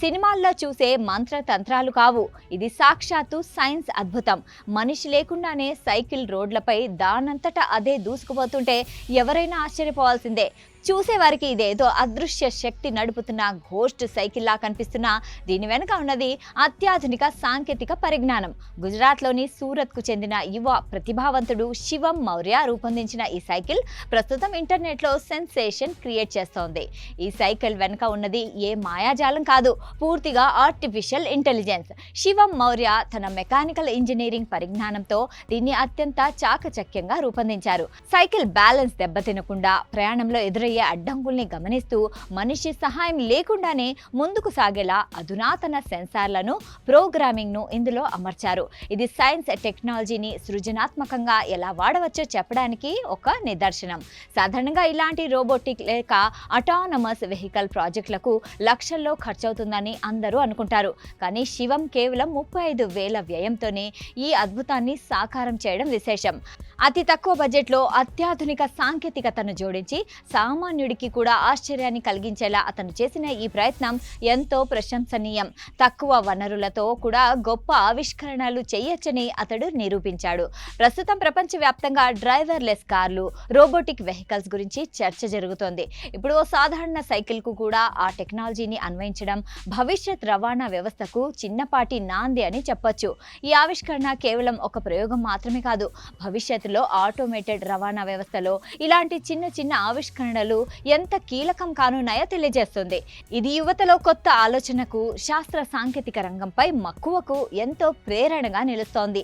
సినిమాల్లో చూసే మంత్రతంత్రాలు కావు. ఇది సాక్షాత్తు సైన్స్ అద్భుతం. మనిషి లేకుండానే సైకిల్ రోడ్లపై దానంతట అదే దూసుకుపోతుంటే ఎవరైనా ఆశ్చర్యపోవాల్సిందే. చూసేవారికి ఇదేదో అదృశ్య శక్తి నడుపుతున్న ఘోస్ట్ సైకిల్లా కనిపిస్తున్నా దీని వెనుక ఉన్నది అత్యాధునిక సాంకేతిక పరిజ్ఞానం. గుజరాత్లోని సూరత్కు చెందిన యువ ప్రతిభావంతుడు శివం మౌర్య రూపొందించిన ఈ సైకిల్ ప్రస్తుతం ఇంటర్నెట్లో సెన్సేషన్ క్రియేట్ చేస్తోంది. ఈ సైకిల్ వెనుక ఉన్నది ఏ మాయాజాలం కాదు, పూర్తిగా ఆర్టిఫిషియల్ ఇంటెలిజెన్స్. శివం మౌర్య తన మెకానికల్ ఇంజనీరింగ్ పరిజ్ఞానంతో దీన్ని అత్యంత చాకచక్యంగా రూపొందించారు. సైకిల్ బ్యాలెన్స్ దెబ్బతినకుండా ప్రయాణంలో ఎదురయ్యే అడ్డంకుల్ని గమనిస్తూ మనిషి సహాయం లేకుండానే ముందుకు సాగేలా అధునాతన సెన్సార్లను, ప్రోగ్రామింగ్ ను ఇందులో అమర్చారు. ఇది సైన్స్ టెక్నాలజీని సృజనాత్మకంగా ఎలా వాడవచ్చో చెప్పడానికి ఒక నిదర్శనం. సాధారణంగా ఇలాంటి రోబోటిక్ లేక అటానమస్ వెహికల్ ప్రాజెక్టులకు లక్షల్లో ఖర్చవుతుందని అందరూ అనుకుంటారు. కానీ శివం కేవలం 35,000 వ్యయంతోనే ఈ అద్భుతాన్ని సాకారం చేయడం విశేషం. అతి తక్కువ బడ్జెట్లో అత్యాధునిక సాంకేతికతను జోడించి సామాన్యుడికి కూడా ఆశ్చర్యాన్ని కలిగించేలా అతను చేసిన ఈ ప్రయత్నం ఎంతో ప్రశంసనీయం. తక్కువ వనరులతో కూడా గొప్ప ఆవిష్కరణలు చేయొచ్చని అతడు నిరూపించాడు. ప్రస్తుతం ప్రపంచవ్యాప్తంగా డ్రైవర్లెస్ కార్లు, రోబోటిక్ వెహికల్స్ గురించి చర్చ జరుగుతోంది. ఇప్పుడు ఓ సాధారణ సైకిల్కు కూడా ఆ టెక్నాలజీని అన్వయించడం భవిష్యత్ రవాణా వ్యవస్థకు చిన్నపాటి నాంది అని చెప్పొచ్చు. ఈ ఆవిష్కరణ కేవలం ఒక ప్రయోగం మాత్రమే కాదు, భవిష్యత్తులో ఆటోమేటెడ్ రవాణా వ్యవస్థలో ఇలాంటి చిన్న చిన్న ఆవిష్కరణలు ఎంత కీలకం కానున్నాయో తెలియజేస్తుంది. ఇది యువతలో కొత్త ఆలోచనకు, శాస్త్ర సాంకేతిక రంగంపై మక్కువకు ఎంతో ప్రేరణగా నిలుస్తోంది.